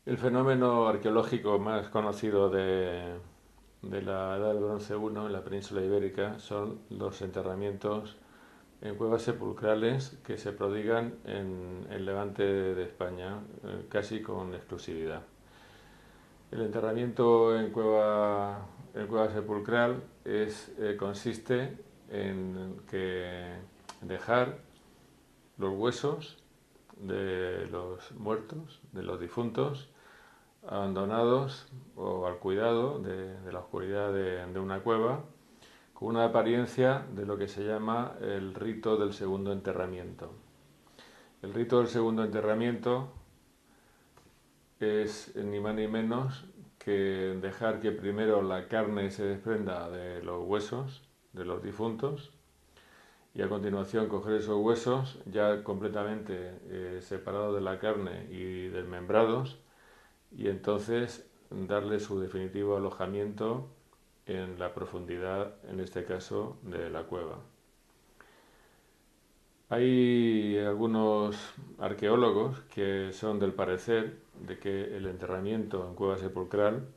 El fenómeno arqueológico más conocido de la Edad del Bronce I en la península ibérica son los enterramientos en cuevas sepulcrales que se prodigan en el levante de España, casi con exclusividad. El enterramiento en cueva sepulcral consiste en dejar los huesos de los muertos, de los difuntos, abandonados o al cuidado de la oscuridad de una cueva, con una apariencia de lo que se llama el rito del segundo enterramiento. El rito del segundo enterramiento es ni más ni menos que dejar que primero la carne se desprenda de los huesos de los difuntos y a continuación coger esos huesos ya completamente separados de la carne y desmembrados y entonces darle su definitivo alojamiento en la profundidad, en este caso, de la cueva. Hay algunos arqueólogos que son del parecer de que el enterramiento en cueva sepulcral,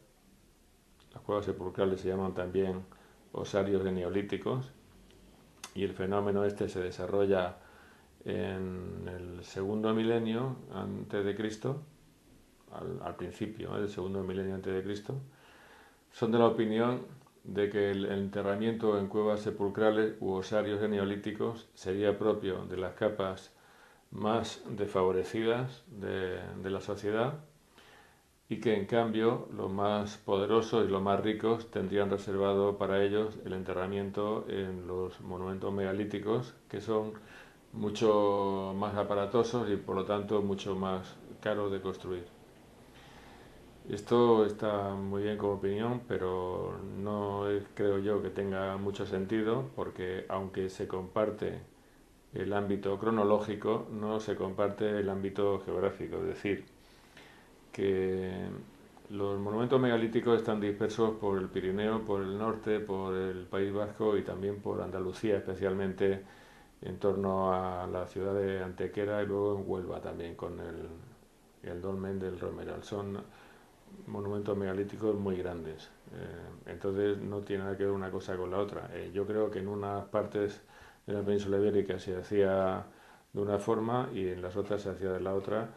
las cuevas sepulcrales se llaman también osarios de neolíticos, y el fenómeno este se desarrolla en el segundo milenio antes de Cristo, al principio del segundo milenio antes de Cristo, son de la opinión de que el enterramiento en cuevas sepulcrales u osarios neolíticos sería propio de las capas más desfavorecidas de la sociedad y que en cambio los más poderosos y los más ricos tendrían reservado para ellos el enterramiento en los monumentos megalíticos, que son mucho más aparatosos y por lo tanto mucho más caros de construir. Esto está muy bien como opinión, pero no creo yo que tenga mucho sentido porque aunque se comparte el ámbito cronológico, no se comparte el ámbito geográfico. Es decir, que los monumentos megalíticos están dispersos por el Pirineo, por el norte, por el País Vasco y también por Andalucía, especialmente en torno a la ciudad de Antequera y luego en Huelva también con el dolmen del Romeral. Son monumentos megalíticos muy grandes. Entonces no tiene nada que ver una cosa con la otra. Yo creo que en unas partes de la península ibérica se hacía de una forma y en las otras se hacía de la otra.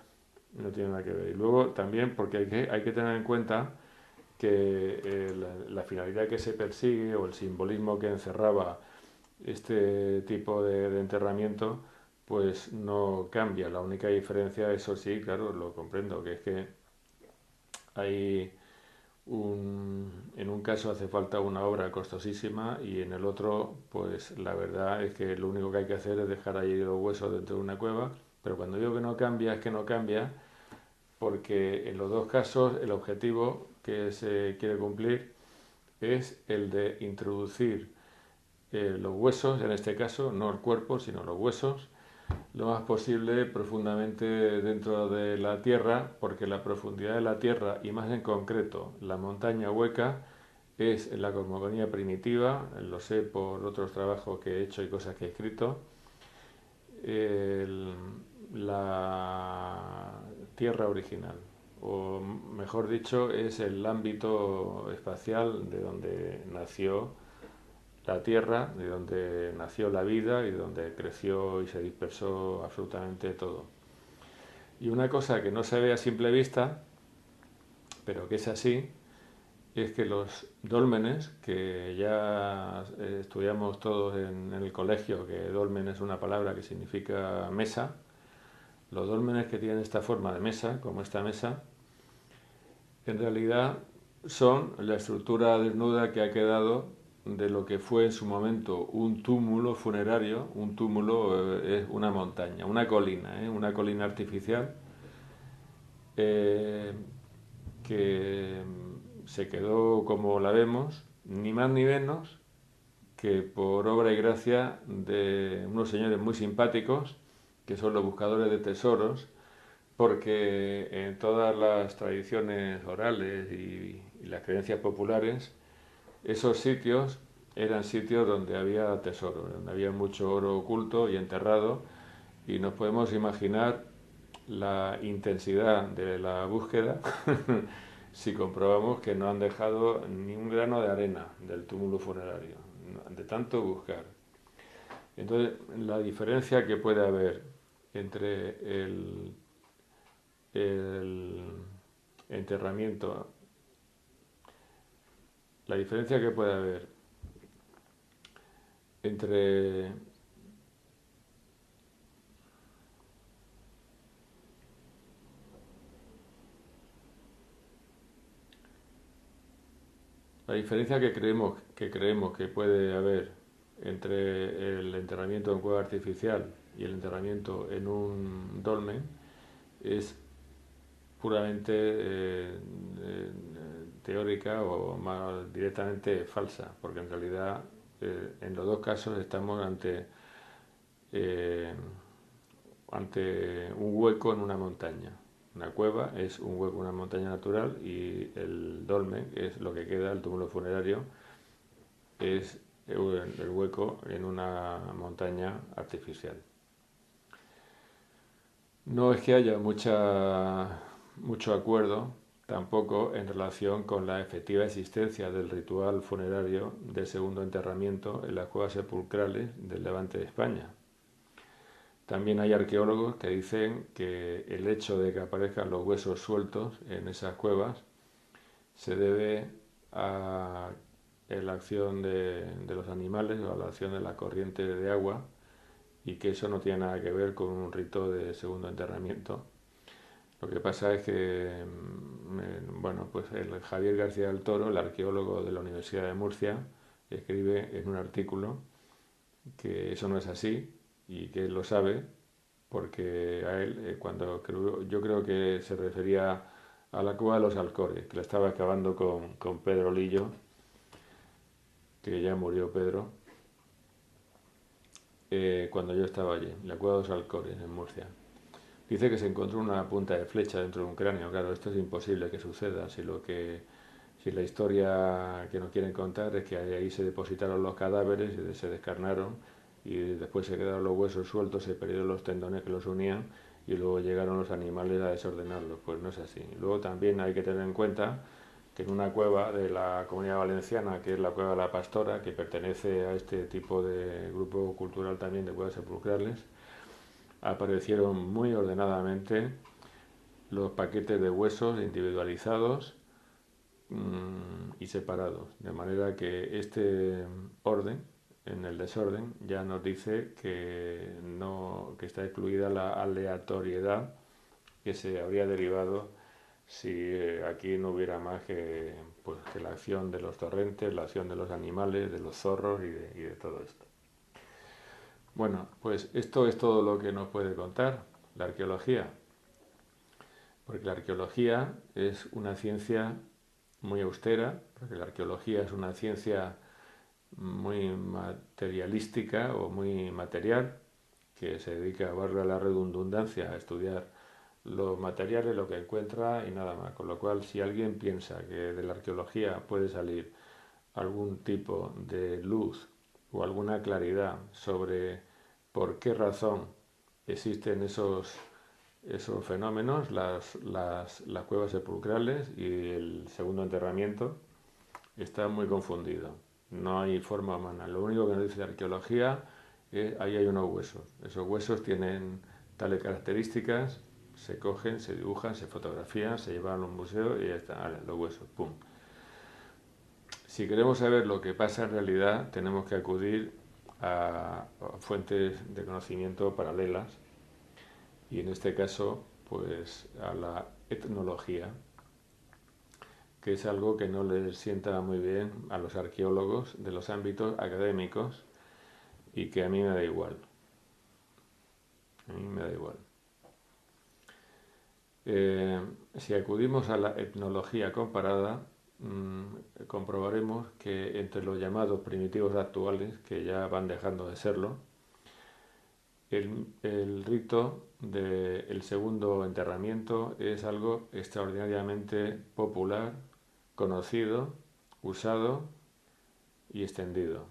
No tiene nada que ver. Y luego también porque hay que tener en cuenta que la finalidad que se persigue o el simbolismo que encerraba este tipo de enterramiento pues no cambia. La única diferencia, eso sí, claro, lo comprendo, que es que hay en un caso hace falta una obra costosísima y en el otro, pues la verdad es que lo único que hay que hacer es dejar ahí los huesos dentro de una cueva, pero cuando digo que no cambia, es que no cambia porque en los dos casos el objetivo que se quiere cumplir es el de introducir los huesos, en este caso, no el cuerpo, sino los huesos, lo más posible profundamente dentro de la Tierra, porque la profundidad de la Tierra, y más en concreto la montaña hueca, es en la cosmogonía primitiva, lo sé por otros trabajos que he hecho y cosas que he escrito, el- la Tierra original, o mejor dicho, es el ámbito espacial de donde nació la Tierra, de donde nació la vida y de donde creció y se dispersó absolutamente todo. Y una cosa que no se ve a simple vista, pero que es así, es que los dólmenes, que ya estudiamos todos en el colegio, que dolmen es una palabra que significa mesa, los dólmenes que tienen esta forma de mesa, como esta mesa, en realidad son la estructura desnuda que ha quedado de lo que fue en su momento un túmulo funerario. Un túmulo es una montaña, una colina artificial eh, que se quedó como la vemos, ni más ni menos que por obra y gracia de unos señores muy simpáticos, que son los buscadores de tesoros, porque en todas las tradiciones orales y las creencias populares, esos sitios eran sitios donde había tesoro, donde había mucho oro oculto y enterrado, y nos podemos imaginar la intensidad de la búsqueda si comprobamos que no han dejado ni un grano de arena del túmulo funerario, de tanto buscar. Entonces, la diferencia que puede haber entre el enterramiento, la diferencia que puede haber entre la diferencia que creemos que puede haber entre el enterramiento en cueva artificial y el enterramiento en un dolmen es puramente teórica o más directamente falsa, porque en realidad en los dos casos estamos eh, ante un hueco en una montaña. Una cueva es un hueco en una montaña natural y el dolmen es lo que queda, el túmulo funerario, es el hueco en una montaña artificial. No es que haya mucho acuerdo tampoco en relación con la efectiva existencia del ritual funerario de segundo enterramiento en las cuevas sepulcrales del levante de España. También hay arqueólogos que dicen que el hecho de que aparezcan los huesos sueltos en esas cuevas se debe a la acción de los animales o a la acción de la corriente de agua y que eso no tiene nada que ver con un rito de segundo enterramiento. Lo que pasa es que, bueno, pues el Javier García del Toro, el arqueólogo de la Universidad de Murcia, escribe en un artículo que eso no es así y que él lo sabe porque a él, yo creo que se refería a la cueva de los Alcores, que la estaba excavando con Pedro Lillo, que ya murió Pedro, cuando yo estaba allí, la cueva de los Alcores, en Murcia. Dice que se encontró una punta de flecha dentro de un cráneo. Claro, esto es imposible que suceda si la historia que nos quieren contar es que ahí se depositaron los cadáveres, se descarnaron y después se quedaron los huesos sueltos, se perdieron los tendones que los unían y luego llegaron los animales a desordenarlos. Pues no es así. Luego también hay que tener en cuenta que en una cueva de la Comunidad Valenciana, que es la Cueva de la Pastora, que pertenece a este tipo de grupo cultural también de cuevas sepulcrales, aparecieron muy ordenadamente los paquetes de huesos individualizados y separados, de manera que este orden, en el desorden, ya nos dice que, no, que está excluida la aleatoriedad que se habría derivado si aquí no hubiera más que la acción de los torrentes, la acción de los animales, de los zorros y de todo esto. Bueno, pues esto es todo lo que nos puede contar la arqueología, porque la arqueología es una ciencia muy austera, porque la arqueología es una ciencia muy materialística o muy material, que se dedica, a valga la redundancia, a estudiar los materiales, lo que encuentra y nada más. Con lo cual, si alguien piensa que de la arqueología puede salir algún tipo de luz o alguna claridad sobre por qué razón existen esos fenómenos, las cuevas sepulcrales y el segundo enterramiento, está muy confundido. No hay forma humana. Lo único que nos dice la arqueología es ahí hay unos huesos. Esos huesos tienen tales características, se cogen, se dibujan, se fotografían, se llevan a un museo y ya está, vale, los huesos, pum. Si queremos saber lo que pasa en realidad, tenemos que acudir a fuentes de conocimiento paralelas y en este caso, pues a la etnología, que es algo que no les sienta muy bien a los arqueólogos de los ámbitos académicos y que a mí me da igual. A mí me da igual. Si acudimos a la etnología comparada, comprobaremos que entre los llamados primitivos actuales, que ya van dejando de serlo, el rito del segundo enterramiento es algo extraordinariamente popular, conocido, usado y extendido.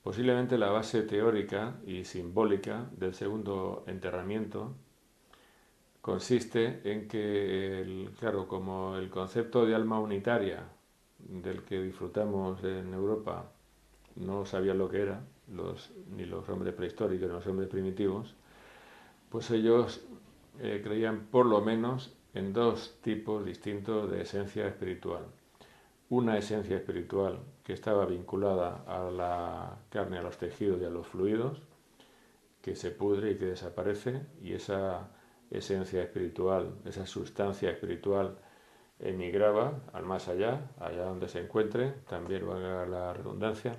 Posiblemente la base teórica y simbólica del segundo enterramiento consiste en que, claro, como el concepto de alma unitaria del que disfrutamos en Europa no sabían lo que era, ni los hombres prehistóricos ni los hombres primitivos, pues ellos creían por lo menos en dos tipos distintos de esencia espiritual. Una esencia espiritual que estaba vinculada a la carne, a los tejidos y a los fluidos, que se pudre y que desaparece, y esa esencia espiritual, esa sustancia espiritual emigraba al más allá, allá donde se encuentre, también valga la redundancia,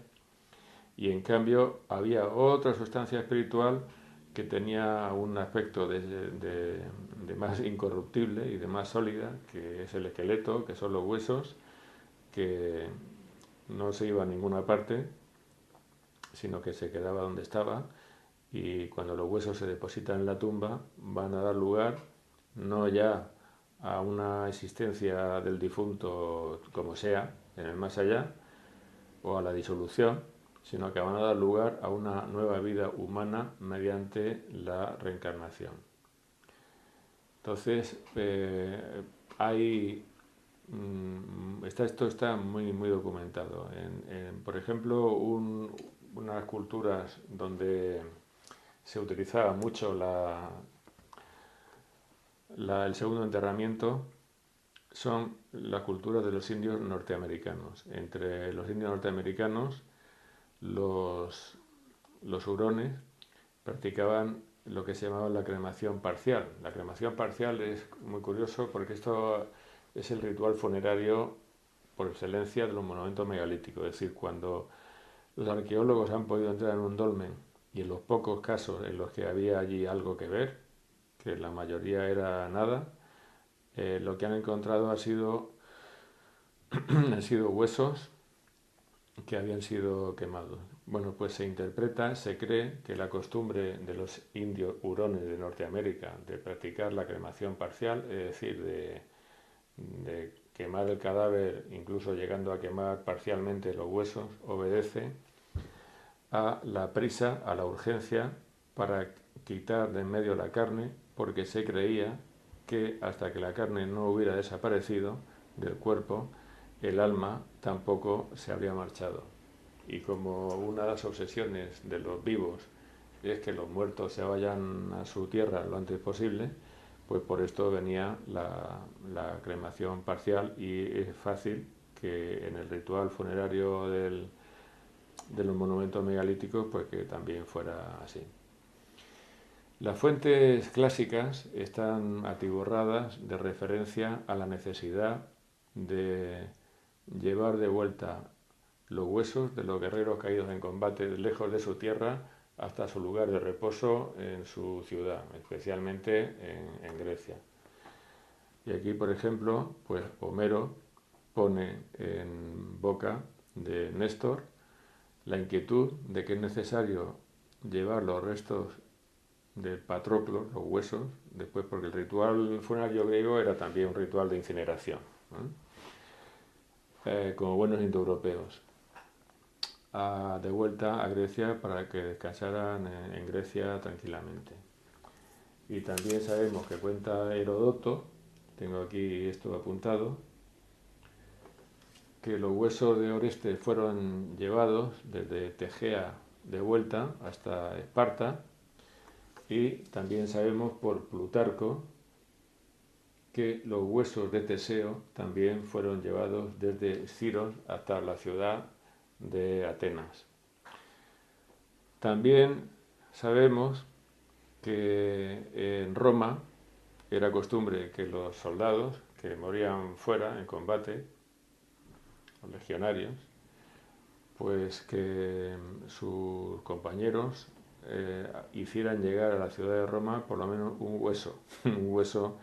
y en cambio había otra sustancia espiritual que tenía un aspecto de más incorruptible y de más sólida, que es el esqueleto, que son los huesos, que no se iba a ninguna parte, sino que se quedaba donde estaba, y cuando los huesos se depositan en la tumba van a dar lugar no ya a una existencia del difunto como sea, en el más allá, o a la disolución, sino que van a dar lugar a una nueva vida humana mediante la reencarnación. Entonces, esto está muy documentado. Por ejemplo, unas culturas donde se utilizaba mucho el segundo enterramiento son las culturas de los indios norteamericanos. Entre los indios norteamericanos, los hurones practicaban lo que se llamaba la cremación parcial. La cremación parcial es muy curioso porque esto es el ritual funerario por excelencia de los monumentos megalíticos. Es decir, cuando los arqueólogos han podido entrar en un dolmen y en los pocos casos en los que había allí algo que ver, que la mayoría era nada, lo que han encontrado han sido huesos que habían sido quemados. Bueno, pues se interpreta, se cree que la costumbre de los indios hurones de Norteamérica de practicar la cremación parcial, es decir, de quemar el cadáver, incluso llegando a quemar parcialmente los huesos, obedece a la prisa, a la urgencia para quitar de en medio la carne, porque se creía que hasta que la carne no hubiera desaparecido del cuerpo, el alma tampoco se habría marchado. Y como una de las obsesiones de los vivos es que los muertos se vayan a su tierra lo antes posible, pues por esto venía la cremación parcial, y es fácil que en el ritual funerario de los monumentos megalíticos pues que también fuera así. Las fuentes clásicas están atiborradas de referencia a la necesidad de llevar de vuelta los huesos de los guerreros caídos en combate lejos de su tierra hasta su lugar de reposo en su ciudad, especialmente en Grecia. Y aquí, por ejemplo, pues Homero pone en boca de Néstor la inquietud de que es necesario llevar los restos del Patroclo, los huesos, después, porque el ritual funerario griego era también un ritual de incineración, como buenos indoeuropeos, de vuelta a Grecia para que descansaran en Grecia tranquilamente. Y también sabemos que cuenta Herodoto, tengo aquí esto apuntado, que los huesos de Orestes fueron llevados desde Tegea de vuelta hasta Esparta, y también sabemos por Plutarco que los huesos de Teseo también fueron llevados desde Ciros hasta la ciudad de Atenas. También sabemos que en Roma era costumbre que los soldados que morían fuera en combate, los legionarios, pues que sus compañeros hicieran llegar a la ciudad de Roma por lo menos un hueso, un hueso,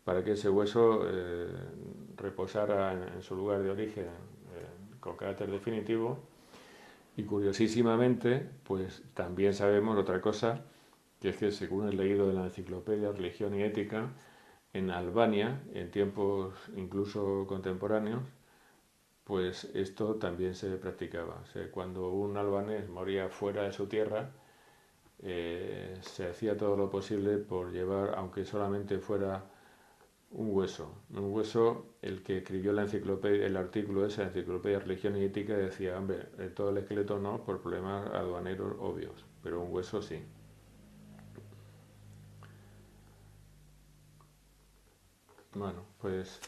para que ese hueso reposara en su lugar de origen con carácter definitivo. Y curiosísimamente, pues también sabemos otra cosa, que es que según he leído de la enciclopedia Religión y Ética, en Albania, en tiempos incluso contemporáneos, pues esto también se practicaba. O sea, cuando un albanés moría fuera de su tierra, se hacía todo lo posible por llevar, aunque solamente fuera un hueso, el que escribió la enciclopedia, el artículo ese, la Enciclopedia de Religión y Ética, decía, hombre, todo el esqueleto no, por problemas aduaneros obvios, pero un hueso sí. Bueno, pues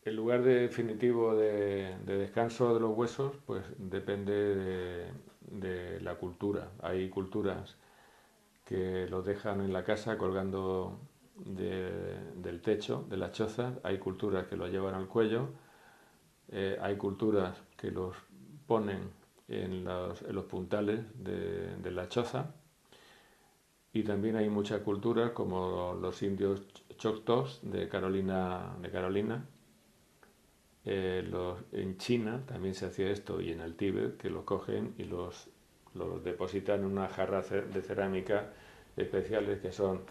el lugar definitivo de descanso de los huesos, pues depende de la cultura. Hay culturas que los dejan en la casa colgando del techo, de las chozas. Hay culturas que los llevan al cuello. Hay culturas que los ponen en los puntales de la choza. Y también hay muchas culturas como los indios choctaws de Carolina, en China también se hacía esto y en el Tíbet, que los cogen y los depositan en una jarra de cerámica especiales que son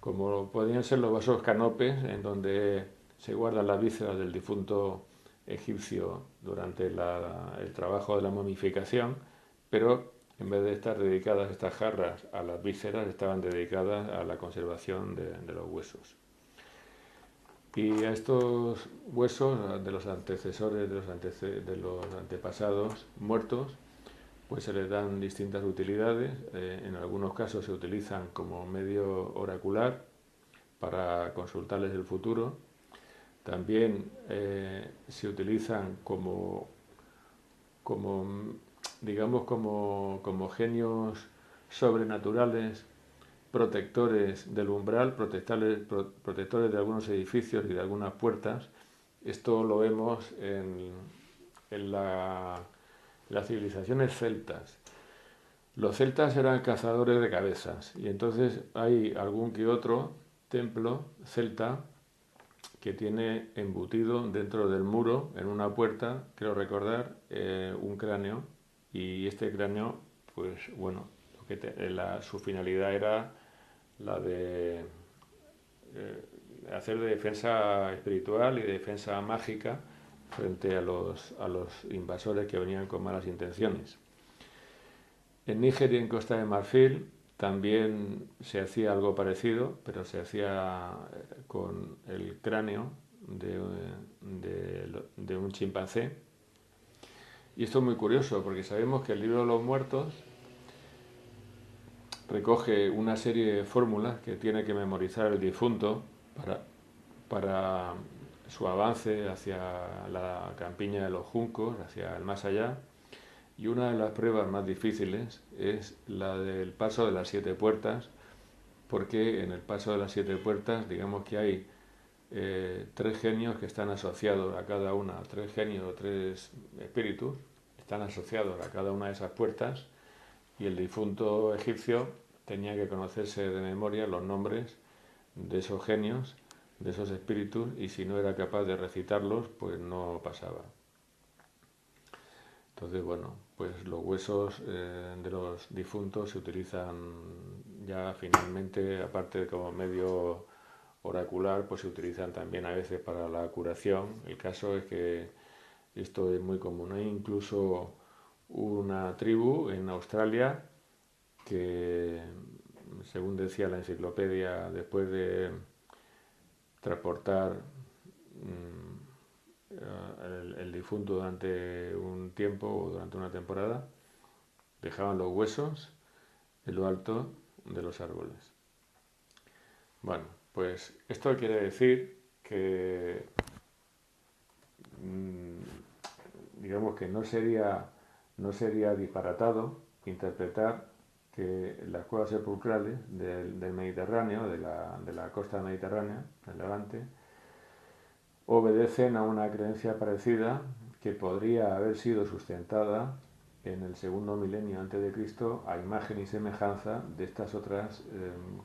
como podrían ser los vasos canopes, en donde se guardan las vísceras del difunto egipcio durante el trabajo de la momificación, pero en vez de estar dedicadas estas jarras a las vísceras, estaban dedicadas a la conservación de los huesos. Y a estos huesos de los antecesores, de los antepasados muertos, pues se les dan distintas utilidades. En algunos casos se utilizan como medio oracular para consultarles el futuro. También se utilizan como digamos, como genios sobrenaturales, protectores del umbral, protectores de algunos edificios y de algunas puertas. Esto lo vemos en las civilizaciones celtas. Los celtas eran cazadores de cabezas y entonces hay algún que otro templo celta que tiene embutido dentro del muro, en una puerta, creo recordar, un cráneo, y este cráneo, pues bueno, su finalidad era la de hacer de defensa espiritual y de defensa mágica frente a los invasores que venían con malas intenciones. En Níger y en Costa de Marfil también se hacía algo parecido, pero se hacía con el cráneo de un chimpancé. Y esto es muy curioso porque sabemos que el libro de los muertos recoge una serie de fórmulas que tiene que memorizar el difunto para su avance hacia la campiña de los juncos, hacia el más allá. Y una de las pruebas más difíciles es la del paso de las 7 puertas, porque en el paso de las 7 puertas, digamos que hay 3 genios que están asociados a cada una, 3 genios o 3 espíritus, están asociados a cada una de esas puertas, y el difunto egipcio tenía que conocerse de memoria los nombres de esos genios, de esos espíritus, y si no era capaz de recitarlos, pues no pasaba. Entonces, bueno, pues los huesos de los difuntos se utilizan ya finalmente, aparte de como medio oracular, pues se utilizan también a veces para la curación. El caso es que esto es muy común. Hay incluso una tribu en Australia que, según decía la enciclopedia, después de transportar el difunto durante un tiempo o durante una temporada, dejaban los huesos en lo alto de los árboles. Bueno, pues esto quiere decir que digamos que no sería disparatado interpretar que las cuevas sepulcrales del Mediterráneo, de la costa mediterránea, del Levante, obedecen a una creencia parecida que podría haber sido sustentada en el segundo milenio antes de Cristo a imagen y semejanza de estas otras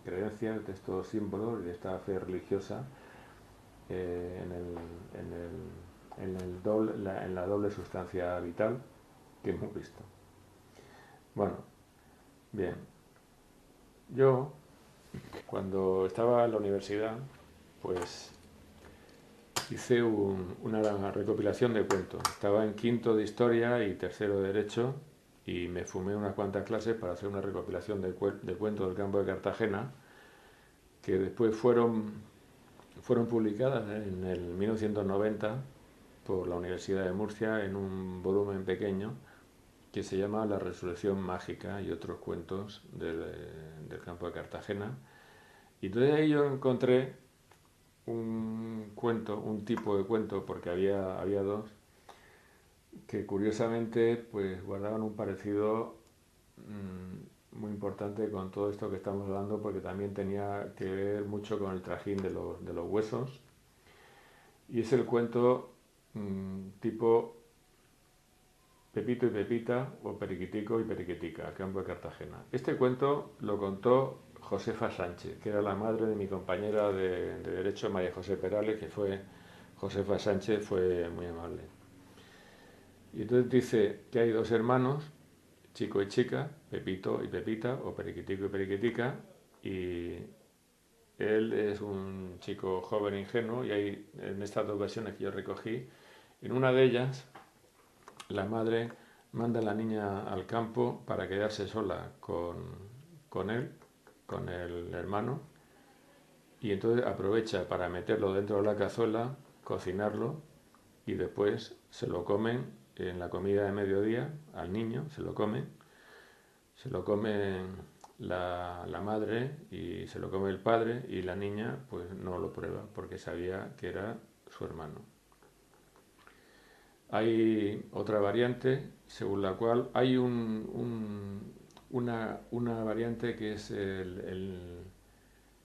creencias, de estos símbolos, de esta fe religiosa en la doble sustancia vital que hemos visto. Bueno, bien. Yo, cuando estaba en la universidad, pues hice una recopilación de cuentos. Estaba en quinto de historia y tercero de derecho y me fumé unas cuantas clases para hacer una recopilación de cuentos del campo de Cartagena que después fueron publicadas en el 1990 por la Universidad de Murcia en un volumen pequeño que se llama La Resurrección Mágica y otros cuentos del campo de Cartagena. Y entonces ahí yo encontré un cuento, un tipo de cuento, porque había dos, que curiosamente pues guardaban un parecido muy importante con todo esto que estamos hablando, porque también tenía que ver mucho con el trajín de los huesos. Y es el cuento tipo Pepito y Pepita o Periquitico y Periquitica, campo de Cartagena. Este cuento lo contó Josefa Sánchez, que era la madre de mi compañera de Derecho, María José Perales, que fue Josefa Sánchez, fue muy amable. Y entonces dice que hay dos hermanos, chico y chica, Pepito y Pepita, o Periquitico y Periquitica, y él es un chico joven e ingenuo, y hay en estas dos versiones que yo recogí, en una de ellas, la madre manda a la niña al campo para quedarse sola con él, con el hermano, y entonces aprovecha para meterlo dentro de la cazuela, cocinarlo, y después se lo comen en la comida de mediodía, al niño se lo come la madre y se lo come el padre, y la niña pues no lo prueba porque sabía que era su hermano. Hay otra variante según la cual hay una variante que es el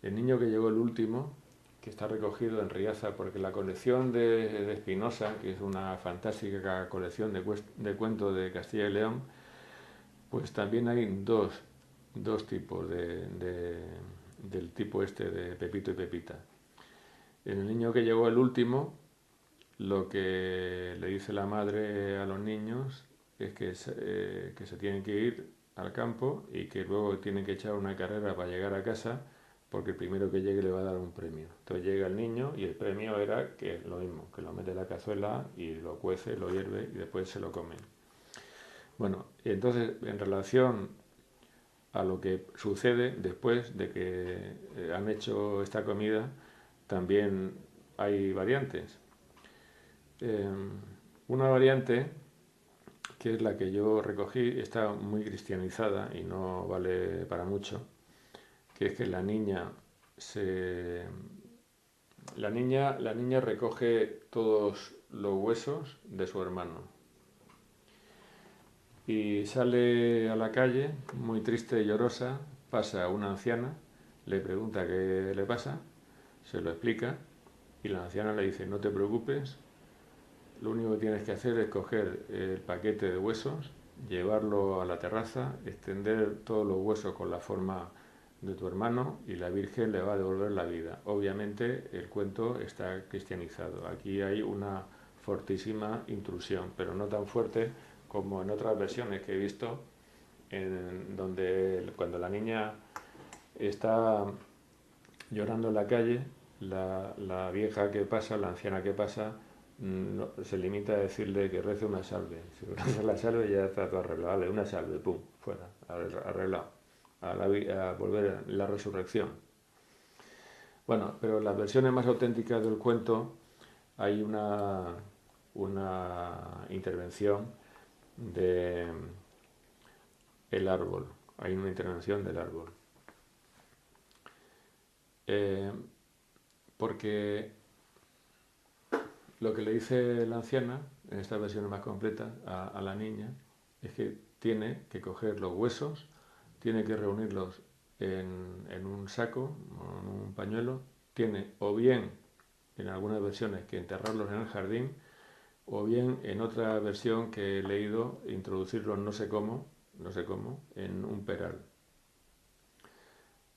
niño que llegó el último, que está recogido en Riaza, porque la colección de Espinosa, que es una fantástica colección de cuentos de Castilla y León, pues también hay dos tipos del tipo este de Pepito y Pepita. En el niño que llegó el último, lo que le dice la madre a los niños es que se tienen que ir al campo y que luego tienen que echar una carrera para llegar a casa porque el primero que llegue le va a dar un premio. Entonces llega el niño y el premio era que lo mismo, que lo mete en la cazuela y lo cuece, lo hierve y después se lo comen. Bueno, entonces en relación a lo que sucede después de que han hecho esta comida, también hay variantes. Una variante, que es la que yo recogí, está muy cristianizada y no vale para mucho, que es que la niña recoge todos los huesos de su hermano y sale a la calle muy triste y llorosa, pasa una anciana, le pregunta qué le pasa, se lo explica y la anciana le dice: no te preocupes, lo único que tienes que hacer es coger el paquete de huesos, llevarlo a la terraza, extender todos los huesos con la forma de tu hermano y la Virgen le va a devolver la vida. Obviamente el cuento está cristianizado. Aquí hay una fortísima intrusión, pero no tan fuerte como en otras versiones que he visto, en donde cuando la niña está llorando en la calle, la vieja que pasa, la anciana que pasa, se limita a decirle que rece una salve. Si reza la salve ya está todo arreglado. Vale, una salve, pum, fuera, arreglado. A volver a la resurrección. Bueno, pero en las versiones más auténticas del cuento hay una intervención de el árbol. Hay una intervención del árbol. Porque lo que le dice la anciana, en esta versión más completa, a la niña, es que tiene que coger los huesos, tiene que reunirlos en un saco, en un pañuelo, tiene o bien, en algunas versiones, que enterrarlos en el jardín, o bien, en otra versión que he leído, introducirlos no sé cómo, en un peral.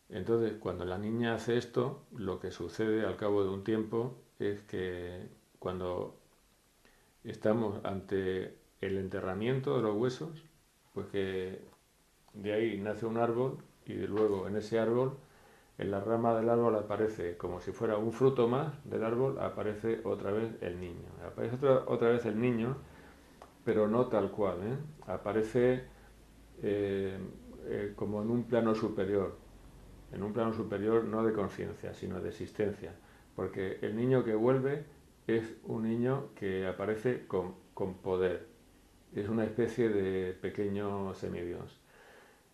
Entonces, cuando la niña hace esto, lo que sucede al cabo de un tiempo es que cuando estamos ante el enterramiento de los huesos, pues que de ahí nace un árbol y luego en ese árbol en la rama del árbol aparece como si fuera un fruto más del árbol, aparece otra vez el niño. Aparece otra vez el niño, pero no tal cual, ¿eh? Aparece eh, como en un plano superior no de conciencia, sino de existencia, porque el niño que vuelve es un niño que aparece con poder, es una especie de pequeño semidios.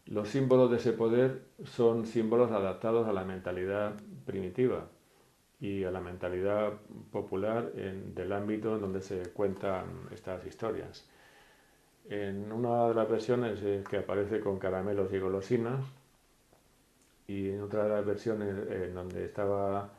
Los símbolos de ese poder son símbolos adaptados a la mentalidad primitiva y a la mentalidad popular del ámbito en donde se cuentan estas historias. En una de las versiones es que aparece con caramelos y golosinas, y en otra de las versiones en donde estaba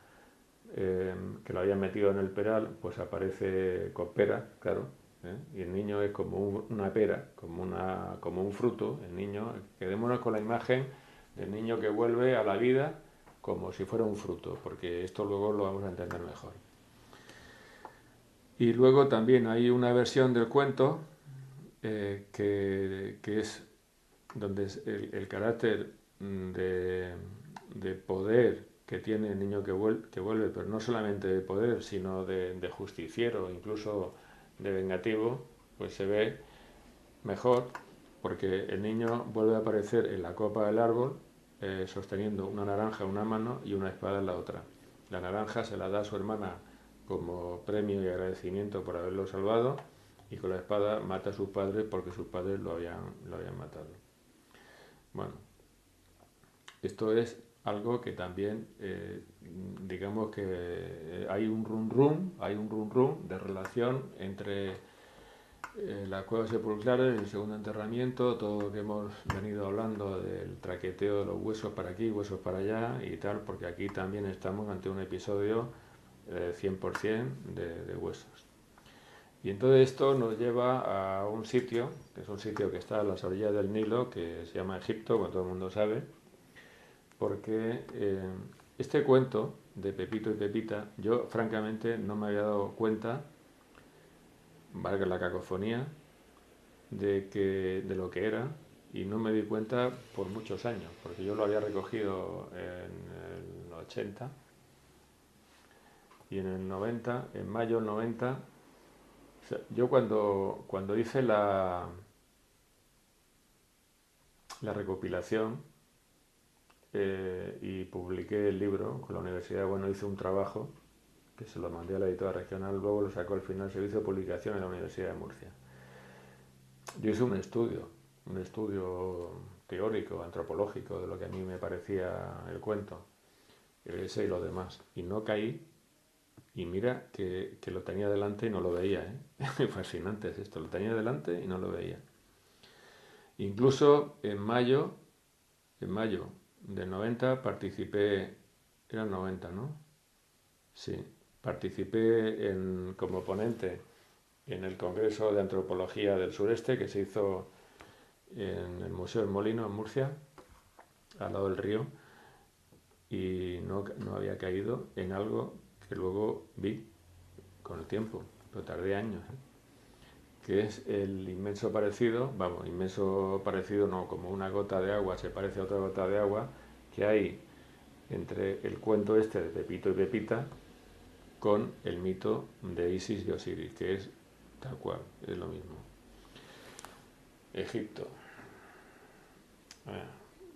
que lo habían metido en el peral, pues aparece con pera, claro, ¿eh? Y el niño es como una pera, como un fruto. El niño, quedémonos con la imagen del niño que vuelve a la vida como si fuera un fruto, porque esto luego lo vamos a entender mejor. Y luego también hay una versión del cuento que es donde es el carácter de poder que tiene el niño que vuelve, pero no solamente de poder, sino de justiciero, incluso de vengativo, pues se ve mejor, porque el niño vuelve a aparecer en la copa del árbol sosteniendo una naranja en una mano y una espada en la otra. La naranja se la da a su hermana como premio y agradecimiento por haberlo salvado, y con la espada mata a sus padres porque sus padres lo habían matado. Bueno, esto es algo que también, digamos que hay un run run de relación entre las cuevas sepulcrales, el segundo enterramiento, todo lo que hemos venido hablando del traqueteo de los huesos para aquí, huesos para allá y tal, porque aquí también estamos ante un episodio 100% de huesos. Y entonces esto nos lleva a un sitio, que es un sitio que está a las orillas del Nilo, que se llama Egipto, como todo el mundo sabe, porque este cuento de Pepito y Pepita, yo francamente no me había dado cuenta, valga la cacofonía, de lo que era, y no me di cuenta por muchos años, porque yo lo había recogido en el 80 y en el 90, en mayo del 90, o sea, yo cuando hice la recopilación y publiqué el libro con la universidad, bueno, hice un trabajo que se lo mandé a la editora regional, luego lo sacó al final el servicio de publicación en la Universidad de Murcia. Yo hice un estudio teórico, antropológico, de lo que a mí me parecía el cuento, ese y lo demás, y no caí, y mira que lo tenía delante y no lo veía, ¿eh? Fascinante es esto, lo tenía delante y no lo veía. Incluso en mayo del 90 participé, era el 90, ¿no? Sí, participé como ponente en el Congreso de Antropología del Sureste que se hizo en el Museo del Molino, en Murcia, al lado del río, y no había caído en algo que luego vi con el tiempo, pero tardé años, que es el inmenso parecido, vamos, inmenso parecido no, como una gota de agua se parece a otra gota de agua, que hay entre el cuento este de Pepito y Pepita con el mito de Isis y Osiris, que es tal cual, es lo mismo. Egipto.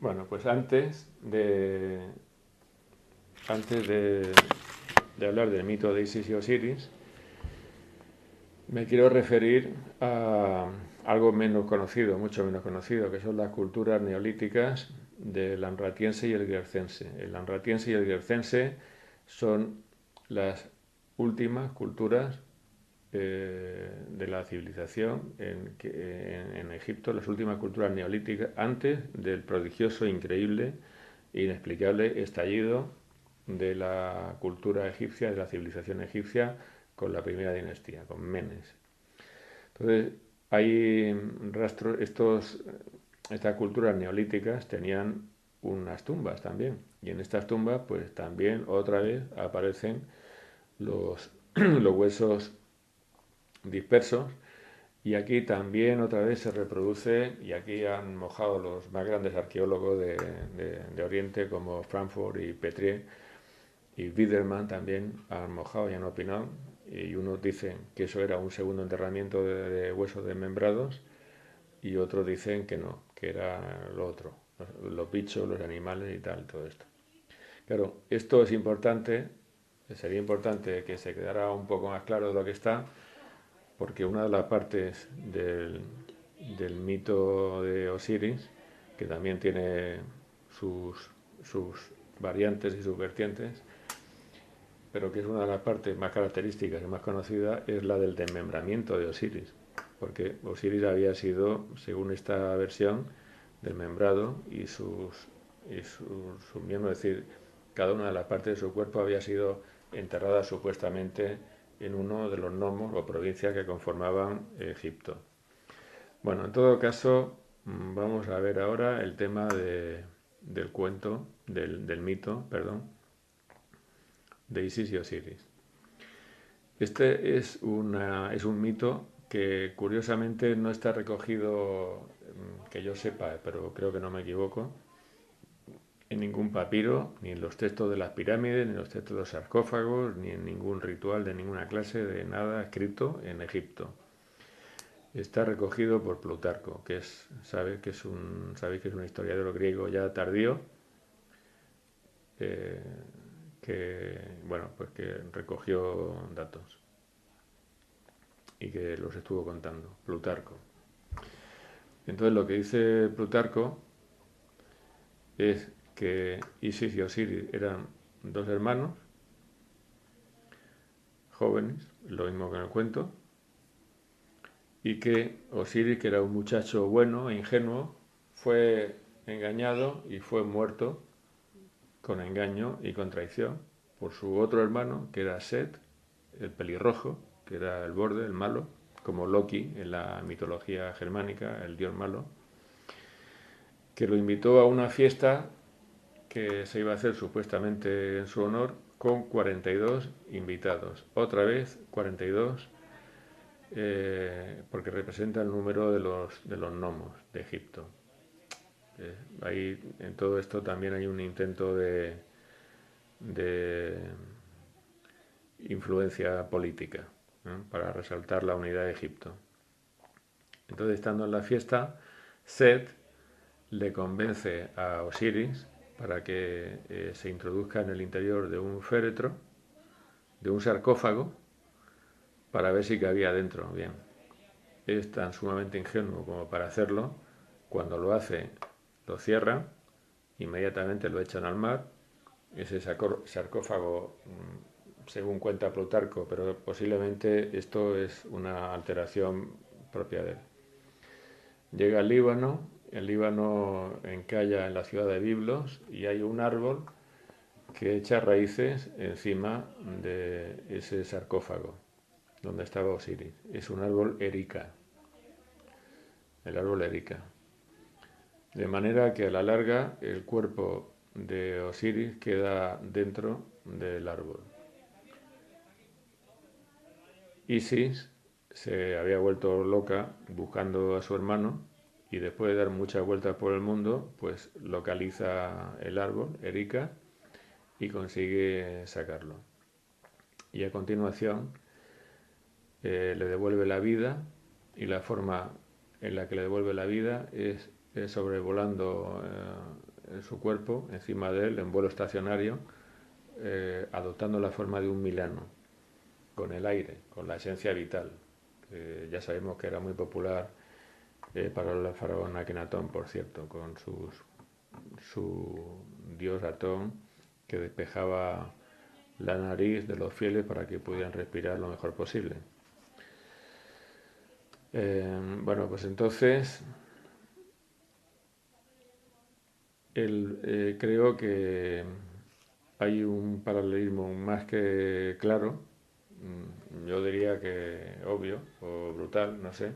Bueno, pues antes de hablar del mito de Isis y Osiris, me quiero referir a algo menos conocido, mucho menos conocido, que son las culturas neolíticas del Anratiense y el Guercense. El Anratiense y el Guercense son las últimas culturas de la civilización en Egipto, las últimas culturas neolíticas, antes del prodigioso, increíble e inexplicable estallido de la cultura egipcia, de la civilización egipcia, con la primera dinastía, con Menes. Entonces, hay rastros, estas culturas neolíticas tenían unas tumbas también, y en estas tumbas, pues también otra vez aparecen los huesos dispersos, Y aquí también otra vez se reproduce, y aquí han mojado los más grandes arqueólogos de Oriente como Frankfurt y Petrier, y Widerman también han mojado y han opinado, y unos dicen que eso era un segundo enterramiento de huesos desmembrados, y otros dicen que no, que era lo otro, los bichos, los animales y tal, todo esto. Claro, esto es importante, sería importante que se quedara un poco más claro de lo que está, porque una de las partes del mito de Osiris, que también tiene sus variantes y sus vertientes, pero que es una de las partes más características y más conocidas, es la del desmembramiento de Osiris, porque Osiris había sido, según esta versión, desmembrado y sus miembros, es decir, cada una de las partes de su cuerpo había sido enterrada supuestamente en uno de los nomos o provincias que conformaban Egipto. Bueno, en todo caso, vamos a ver ahora el tema del cuento, del mito, perdón, de Isis y Osiris. Este es un mito que curiosamente no está recogido, que yo sepa, pero creo que no me equivoco, en ningún papiro, ni en los textos de las pirámides, ni en los textos de los sarcófagos, ni en ningún ritual de ninguna clase, de nada escrito en Egipto. Está recogido por Plutarco, que sabéis que es un historiador griego ya tardío, eh, pues que recogió datos y que los estuvo contando, Plutarco. Entonces lo que dice Plutarco es que Isis y Osiris eran dos hermanos jóvenes, lo mismo que en el cuento, y que Osiris, que era un muchacho bueno e ingenuo, fue engañado y fue muerto con engaño y con traición por su otro hermano, que era Set, el pelirrojo, que era el borde, el malo, como Loki en la mitología germánica, el dios malo, que lo invitó a una fiesta que se iba a hacer supuestamente en su honor con 42 invitados. Otra vez 42, porque representa el número de los gnomos de Egipto. Ahí, en todo esto también hay un intento de influencia política, ¿no?, para resaltar la unidad de Egipto. Entonces, estando en la fiesta, Set le convence a Osiris para que se introduzca en el interior de un féretro, de un sarcófago, para ver si cabía dentro. Bien, es tan sumamente ingenuo como para hacerlo. Cuando lo hace, lo cierra, inmediatamente lo echan al mar. Ese sarcófago, según cuenta Plutarco, pero posiblemente esto es una alteración propia de él. Llega al Líbano, el Líbano encalla en la ciudad de Biblos y hay un árbol que echa raíces encima de ese sarcófago donde estaba Osiris. Es un árbol erica, el árbol erica. De manera que a la larga el cuerpo de Osiris queda dentro del árbol. Isis se había vuelto loca buscando a su hermano y después de dar muchas vueltas por el mundo, pues localiza el árbol, Erika, y consigue sacarlo. Y a continuación le devuelve la vida, y la forma en la que le devuelve la vida es sobrevolando su cuerpo encima de él en vuelo estacionario, adoptando la forma de un milano, con el aire, con la esencia vital. Ya sabemos que era muy popular para el faraón Akenatón, por cierto, con su dios Atón, que despejaba la nariz de los fieles para que pudieran respirar lo mejor posible. Bueno, pues entonces creo que hay un paralelismo más que claro, yo diría que obvio o brutal, no sé,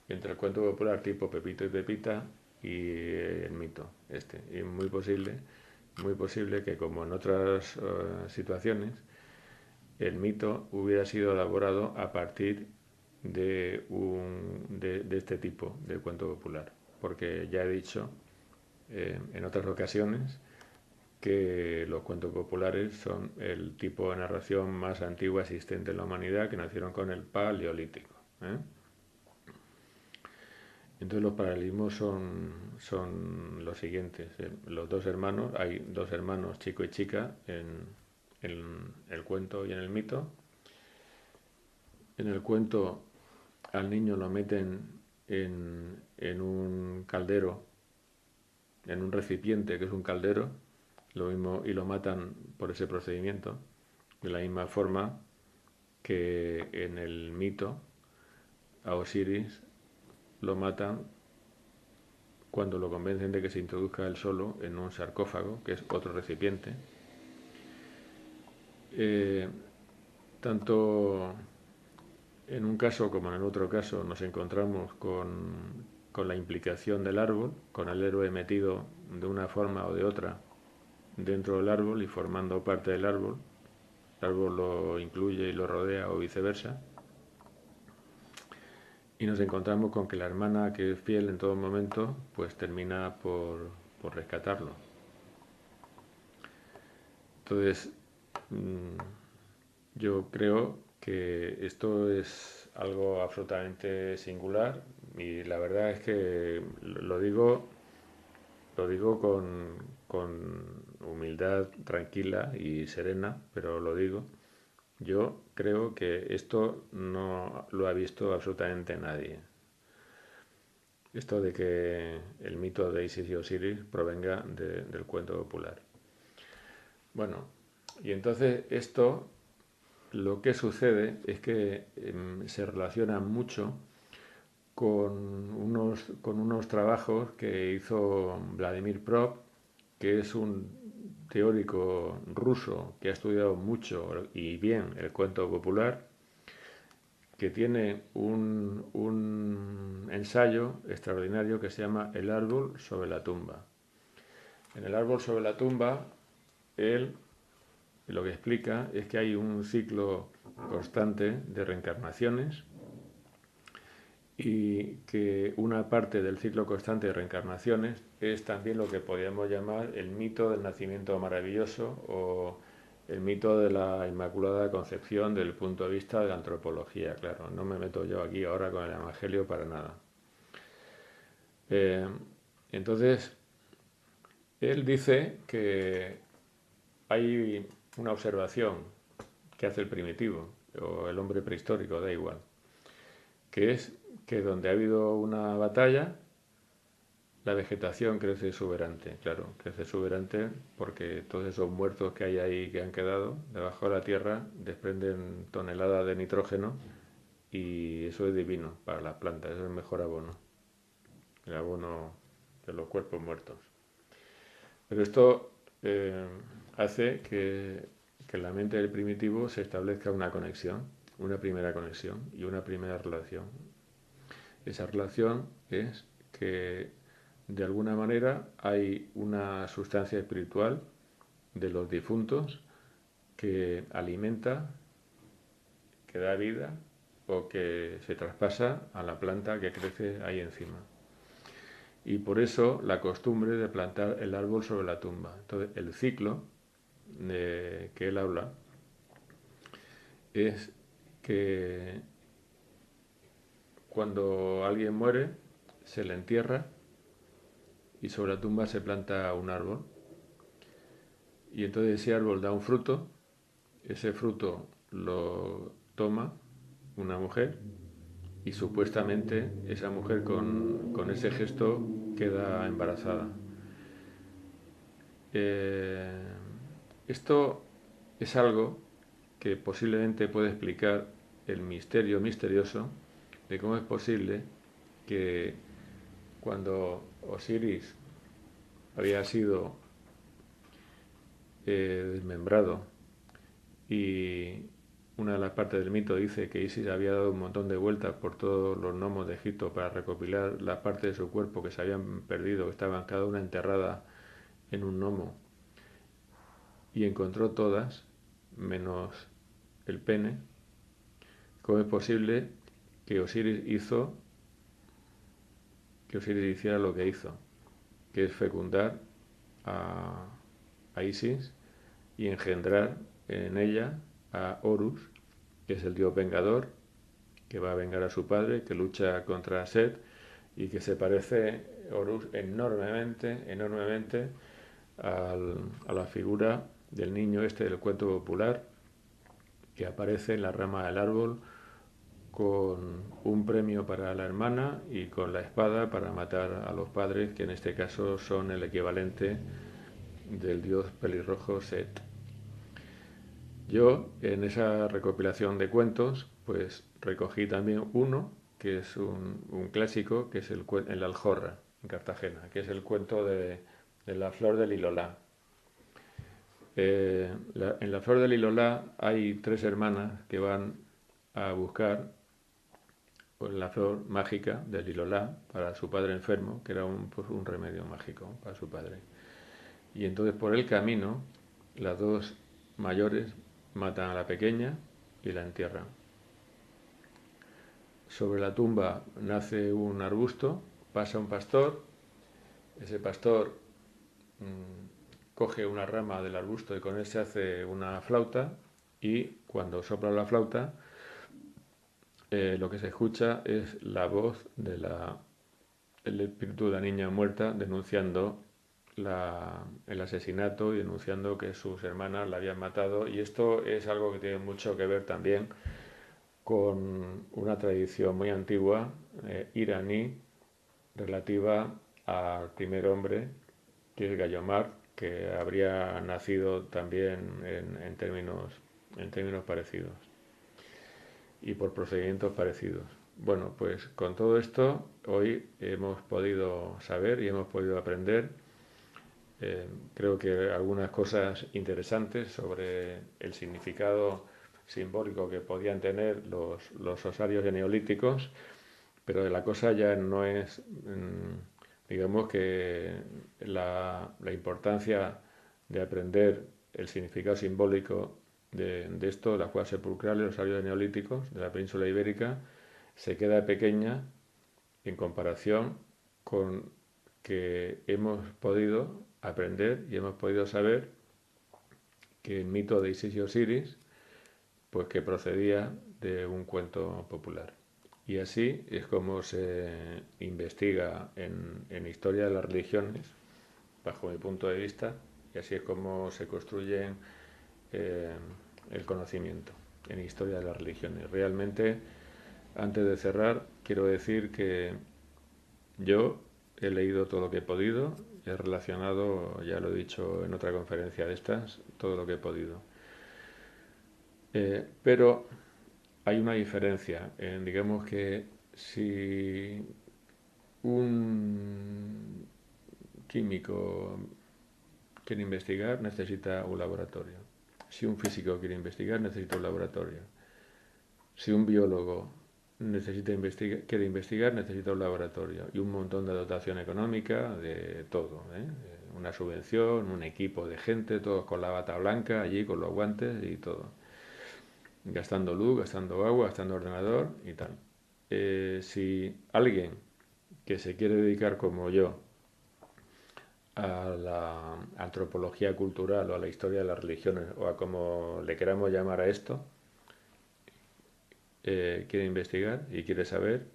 entre el cuento popular tipo Pepito y Pepita y el mito este. Y es muy posible que, como en otras situaciones, el mito hubiera sido elaborado a partir de este tipo de cuento popular, porque ya he dicho en otras ocasiones que los cuentos populares son el tipo de narración más antiguo existente en la humanidad, que nacieron con el Paleolítico. ¿eh? Entonces los paralelismos son los siguientes. Los dos hermanos, hay dos hermanos, chico y chica, en el cuento y en el mito. En el cuento al niño lo meten en un caldero, en un recipiente que es un caldero, lo mismo, y lo matan por ese procedimiento, de la misma forma que en el mito a Osiris lo matan cuando lo convencen de que se introduzca él solo en un sarcófago, que es otro recipiente. Tanto en un caso como en el otro caso nos encontramos con la implicación del árbol, con el héroe metido de una forma o de otra dentro del árbol y formando parte del árbol. El árbol lo incluye y lo rodea o viceversa. Y nos encontramos con que la hermana, que es fiel en todo momento, pues termina por rescatarlo. Entonces, yo creo que esto es algo absolutamente singular y la verdad es que lo digo con humildad tranquila y serena, pero lo digo. Yo creo que esto no lo ha visto absolutamente nadie. Esto de que el mito de Isis y Osiris provenga del cuento popular. Bueno, y entonces esto lo que sucede es que se relaciona mucho con unos trabajos que hizo Vladimir Prop, que es un teórico ruso que ha estudiado mucho y bien el cuento popular, que tiene un ensayo extraordinario que se llama El árbol sobre la tumba. En el árbol sobre la tumba, él lo que explica es que hay un ciclo constante de reencarnaciones y que una parte del ciclo constante de reencarnaciones es también lo que podríamos llamar el mito del nacimiento maravilloso o el mito de la Inmaculada Concepción desde el punto de vista de la antropología. Claro, no me meto yo aquí ahora con el Evangelio para nada. Entonces, él dice que hay una observación que hace el primitivo o el hombre prehistórico, da igual, que es que donde ha habido una batalla, la vegetación crece exuberante, claro, crece exuberante porque todos esos muertos que hay ahí que han quedado debajo de la tierra desprenden toneladas de nitrógeno y eso es divino para las plantas, es el mejor abono, el abono de los cuerpos muertos. Pero esto hace que en la mente del primitivo se establezca una conexión, una primera conexión y una primera relación. Esa relación es que de alguna manera hay una sustancia espiritual de los difuntos que alimenta, que da vida o que se traspasa a la planta que crece ahí encima. Y por eso la costumbre de plantar el árbol sobre la tumba. Entonces el ciclo de que él habla es que cuando alguien muere se le entierra y sobre la tumba se planta un árbol y entonces ese árbol da un fruto, ese fruto lo toma una mujer y supuestamente esa mujer con ese gesto queda embarazada. Eh, Esto es algo que posiblemente puede explicar el misterio misterioso de cómo es posible que cuando Osiris había sido desmembrado y una de las partes del mito dice que Isis había dado un montón de vueltas por todos los gnomos de Egipto para recopilar las partes de su cuerpo que se habían perdido, que estaban cada una enterrada en un gnomo, y encontró todas menos el pene. ¿Cómo es posible que Osiris hiciera lo que hizo, que es fecundar a Isis y engendrar en ella a Horus, que es el dios vengador, que va a vengar a su padre, que lucha contra Set y que se parece Horus enormemente a la figura del niño este del cuento popular que aparece en la rama del árbol con un premio para la hermana y con la espada para matar a los padres, que en este caso son el equivalente del dios pelirrojo Set. Yo, en esa recopilación de cuentos, pues recogí también uno que es un clásico, que es el Aljorra, en Cartagena, que es el cuento de la flor del Lilolá. En la flor del Lilolá hay tres hermanas que van a buscar pues, la flor mágica del Lilolá para su padre enfermo, que era pues, un remedio mágico para su padre. Y entonces por el camino, las dos mayores matan a la pequeña y la entierran. Sobre la tumba nace un arbusto, pasa un pastor, ese pastor coge una rama del arbusto y con él se hace una flauta y cuando sopla la flauta lo que se escucha es la voz del espíritu de la niña muerta denunciando el asesinato y denunciando que sus hermanas la habían matado, y esto es algo que tiene mucho que ver también con una tradición muy antigua iraní relativa al primer hombre, que es Gayomar, que habría nacido también en términos parecidos y por procedimientos parecidos. Bueno, pues con todo esto hoy hemos podido saber y hemos podido aprender creo que algunas cosas interesantes sobre el significado simbólico que podían tener los osarios neolíticos, pero la cosa ya no es, digamos que la importancia de aprender el significado simbólico de esto, las cuevas sepulcrales, los osarios neolíticos de la península ibérica, se queda pequeña en comparación con que hemos podido aprender y hemos podido saber que el mito de Isis y Osiris, pues que procedía de un cuento popular. Y así es como se investiga en historia de las religiones, bajo mi punto de vista, y así es como se construye eh, el conocimiento en historia de las religiones. Realmente, antes de cerrar, quiero decir que yo he leído todo lo que he podido, he relacionado, ya lo he dicho en otra conferencia de estas, todo lo que he podido. Pero hay una diferencia, digamos que si un químico quiere investigar, necesita un laboratorio. Si un físico quiere investigar, necesita un laboratorio. Si un biólogo quiere investigar, necesita un laboratorio y un montón de dotación económica, de todo, una subvención, un equipo de gente, todos con la bata blanca, allí con los guantes y todo, gastando luz, gastando agua, gastando ordenador y tal. Si alguien que se quiere dedicar como yo a la antropología cultural o a la historia de las religiones o a como le queramos llamar a esto, quiere investigar y quiere saber,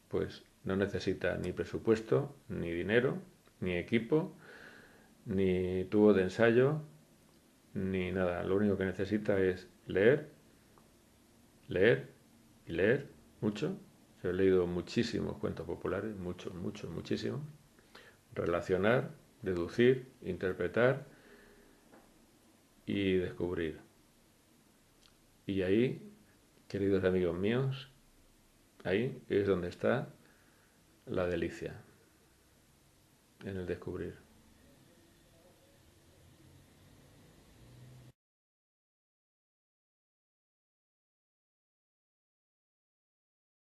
pues no necesita ni presupuesto, ni dinero, ni equipo, ni tubo de ensayo, ni nada. Lo único que necesita es leer, leer y leer mucho. Yo he leído muchísimos cuentos populares, muchísimos. Relacionar, deducir, interpretar y descubrir. Y ahí, queridos amigos míos, ahí es donde está la delicia, en el descubrir.